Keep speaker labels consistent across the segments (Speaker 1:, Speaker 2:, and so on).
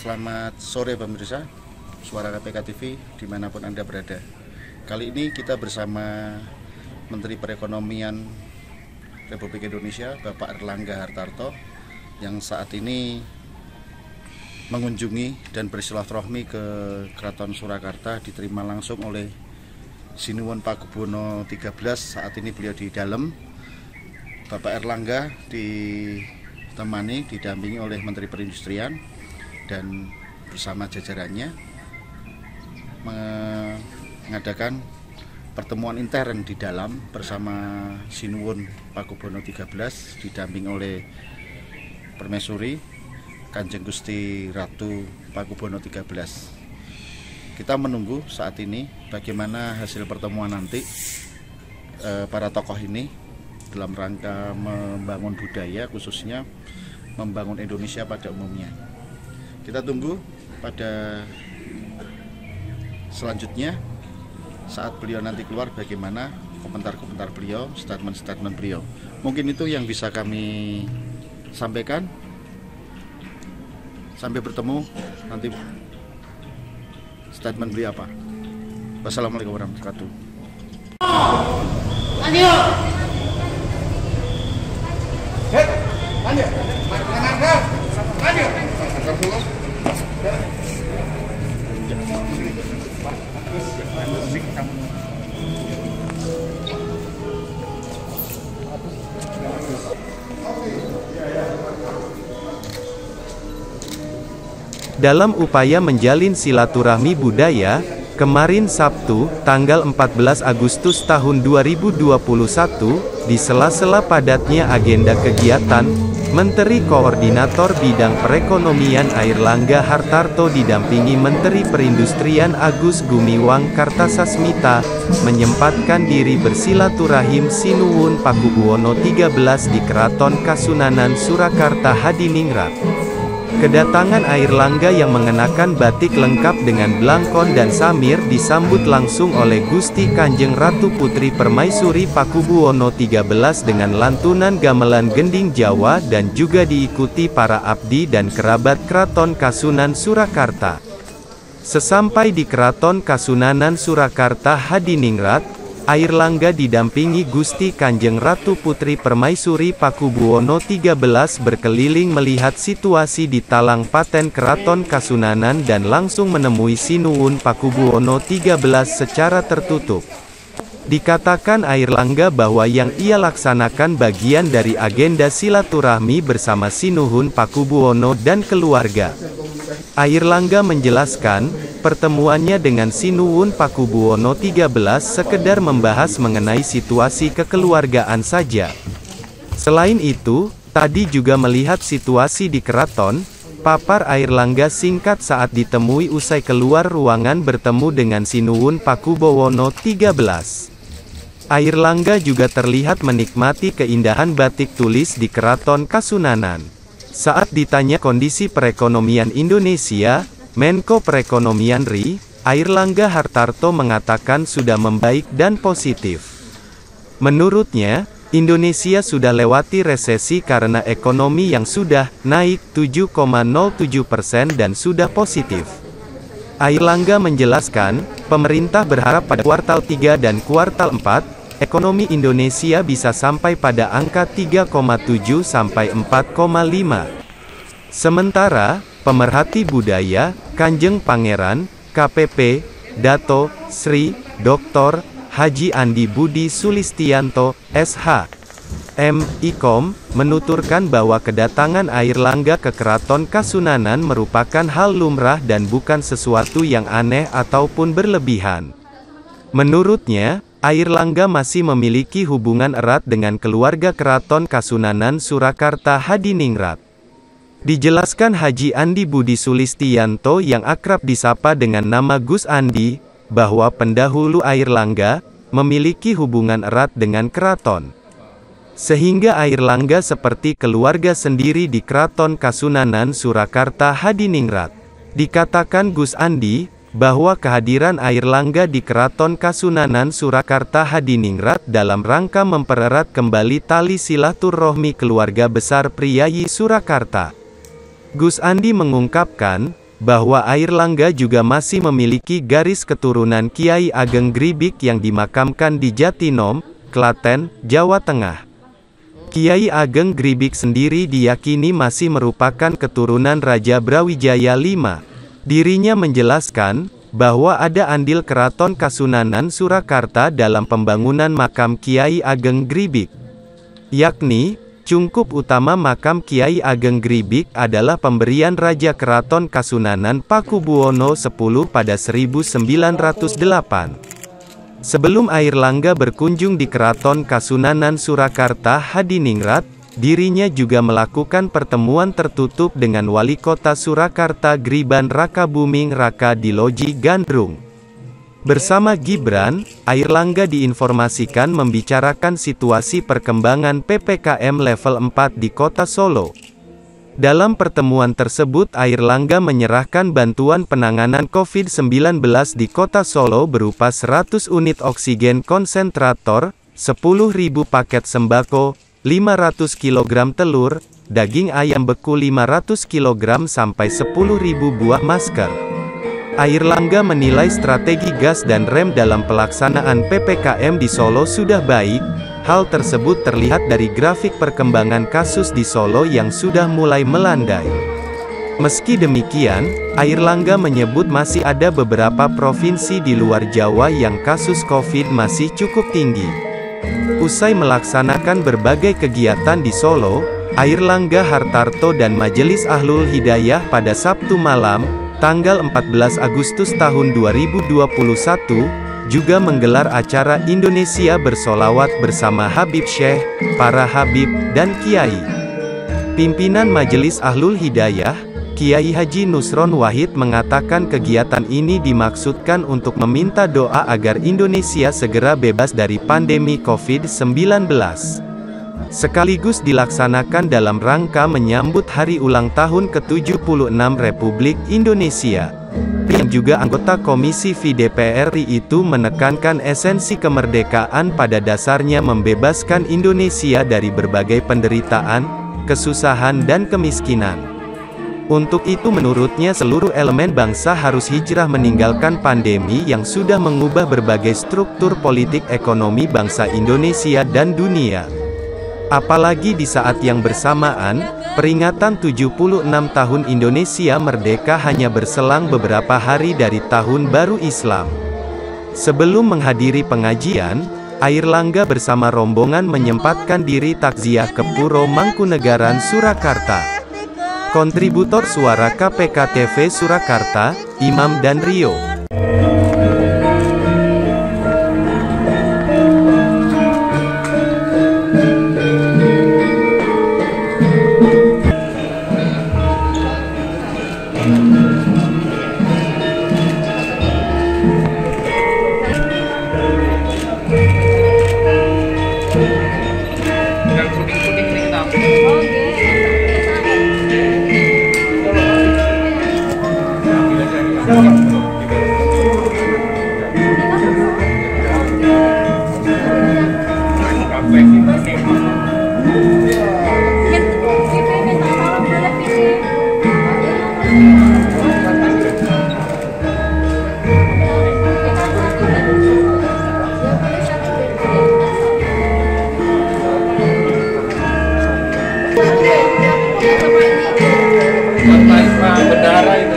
Speaker 1: Selamat sore pemirsa Suara KPK TV dimanapun Anda berada. Kali ini kita bersama Menteri Perekonomian Republik Indonesia Bapak Erlangga Hartarto yang saat ini mengunjungi dan bersilaturahmi ke Keraton Surakarta, diterima langsung oleh Sinuwun Pakubuwono XIII. Saat ini beliau di dalam. Bapak Erlangga didampingi oleh Menteri Perindustrian dan bersama jajarannya mengadakan pertemuan intern di dalam bersama Sinuwun Pakubuwono XIII didampingi oleh Permaisuri Kanjeng Gusti Ratu Pakubuwono XIII. Kita menunggu saat ini bagaimana hasil pertemuan nanti para tokoh ini dalam rangka membangun budaya, khususnya membangun Indonesia pada umumnya. Kita tunggu pada selanjutnya saat beliau nanti keluar bagaimana komentar-komentar beliau, statement-statement beliau. Mungkin itu yang bisa kami sampaikan. Sampai bertemu nanti statement beliau apa. Wassalamualaikum warahmatullahi wabarakatuh.
Speaker 2: Dalam upaya menjalin silaturahmi budaya, kemarin Sabtu, tanggal 14 Agustus tahun 2021, di sela-sela padatnya agenda kegiatan, Menteri Koordinator Bidang Perekonomian Airlangga Hartarto didampingi Menteri Perindustrian Agus Gumiwang Kartasasmita, menyempatkan diri bersilaturahim Sinuwun Pakubuwono XIII di Keraton Kasunanan Surakarta Hadiningrat. Kedatangan Airlangga yang mengenakan batik lengkap dengan blangkon dan samir disambut langsung oleh Gusti Kanjeng Ratu Putri Permaisuri Pakubuwono XIII dengan lantunan gamelan gending Jawa dan juga diikuti para abdi dan kerabat Keraton Kasunan Surakarta. Sesampai di Keraton Kasunanan Surakarta Hadiningrat, Airlangga didampingi Gusti Kanjeng Ratu Putri Permaisuri Pakubuwono XIII berkeliling melihat situasi di Talang Paten Keraton Kasunanan dan langsung menemui Sinuwun Pakubuwono XIII secara tertutup. Dikatakan Airlangga bahwa yang ia laksanakan bagian dari agenda silaturahmi bersama Sinuwun Pakubuwono dan keluarga. Airlangga menjelaskan, pertemuannya dengan Sinuwun Pakubuwono XIII sekedar membahas mengenai situasi kekeluargaan saja. Selain itu, tadi juga melihat situasi di keraton, papar Airlangga singkat saat ditemui usai keluar ruangan bertemu dengan Sinuwun Pakubuwono XIII. Airlangga juga terlihat menikmati keindahan batik tulis di Keraton Kasunanan. Saat ditanya kondisi perekonomian Indonesia, Menko Perekonomian RI, Airlangga Hartarto mengatakan sudah membaik dan positif. Menurutnya, Indonesia sudah lewati resesi karena ekonomi yang sudah naik 7,07% dan sudah positif. Airlangga menjelaskan, pemerintah berharap pada kuartal 3 dan kuartal 4, ekonomi Indonesia bisa sampai pada angka 3,7 sampai 4,5. Sementara, pemerhati budaya, Kanjeng Pangeran, KPP, Dato, Sri, Dr. Haji Andi Budi Sulistianto, SH. M. Ikom, menuturkan bahwa kedatangan Airlangga ke Keraton Kasunanan merupakan hal lumrah dan bukan sesuatu yang aneh ataupun berlebihan. Menurutnya, Airlangga masih memiliki hubungan erat dengan keluarga Keraton Kasunanan Surakarta Hadiningrat. Dijelaskan Haji Andi Budi Sulistianto yang akrab disapa dengan nama Gus Andi, bahwa pendahulu Airlangga memiliki hubungan erat dengan keraton. Sehingga Airlangga seperti keluarga sendiri di Keraton Kasunanan Surakarta Hadiningrat. Dikatakan Gus Andi, bahwa kehadiran Airlangga di Keraton Kasunanan Surakarta Hadiningrat dalam rangka mempererat kembali tali silaturahmi keluarga besar Priyayi Surakarta. Gus Andi mengungkapkan, bahwa Airlangga juga masih memiliki garis keturunan Kiai Ageng Gribik yang dimakamkan di Jatinom, Klaten, Jawa Tengah. Kiai Ageng Gribik sendiri diyakini masih merupakan keturunan Raja Brawijaya V. Dirinya menjelaskan bahwa ada andil Keraton Kasunanan Surakarta dalam pembangunan makam Kiai Ageng Gribik, yakni cungkup utama makam Kiai Ageng Gribik adalah pemberian Raja Keraton Kasunanan Pakubuwono X pada 1908. Sebelum Airlangga berkunjung di Keraton Kasunanan Surakarta Hadiningrat, dirinya juga melakukan pertemuan tertutup dengan Wali Kota Surakarta Griban Rakabuming Raka di Loji Gandrung. Bersama Gibran, Airlangga diinformasikan membicarakan situasi perkembangan PPKM level 4 di Kota Solo. Dalam pertemuan tersebut Airlangga menyerahkan bantuan penanganan COVID-19 di Kota Solo berupa 100 unit oksigen konsentrator, 10.000 paket sembako, 500 kg telur, daging ayam beku 500 kg sampai 10.000 buah masker. Airlangga menilai strategi gas dan rem dalam pelaksanaan PPKM di Solo sudah baik. Hal tersebut terlihat dari grafik perkembangan kasus di Solo yang sudah mulai melandai. Meski demikian, Airlangga menyebut masih ada beberapa provinsi di luar Jawa yang kasus COVID masih cukup tinggi. Usai melaksanakan berbagai kegiatan di Solo, Airlangga Hartarto dan Majelis Ahlul Hidayah pada Sabtu malam, tanggal 14 Agustus tahun 2021, juga menggelar acara Indonesia Bersolawat bersama Habib Syekh, para Habib, dan Kiai. Pimpinan Majelis Ahlul Hidayah, Kiai Haji Nusron Wahid mengatakan kegiatan ini dimaksudkan untuk meminta doa agar Indonesia segera bebas dari pandemi COVID-19. Sekaligus dilaksanakan dalam rangka menyambut hari ulang tahun ke-76 Republik Indonesia. Yang juga anggota Komisi V DPR RI itu menekankan esensi kemerdekaan pada dasarnya membebaskan Indonesia dari berbagai penderitaan, kesusahan dan kemiskinan. Untuk itu menurutnya seluruh elemen bangsa harus hijrah meninggalkan pandemi yang sudah mengubah berbagai struktur politik ekonomi bangsa Indonesia dan dunia. Apalagi di saat yang bersamaan, peringatan 76 tahun Indonesia merdeka hanya berselang beberapa hari dari Tahun Baru Islam. Sebelum menghadiri pengajian, Airlangga bersama rombongan menyempatkan diri takziah ke Puro Mangkunegaran Surakarta. Kontributor suara KPK TV Surakarta, Imam dan Rio.
Speaker 3: Bendara itu.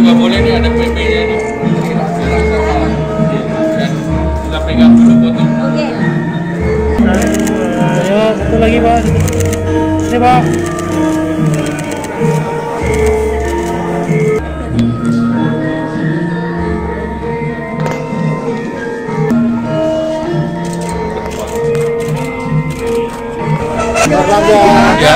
Speaker 3: nggak boleh nih, ada PP-nya nih. Dan kita pegang dulu foto.
Speaker 4: Ayo, satu lagi Pak. Sini Pak.
Speaker 3: Ya.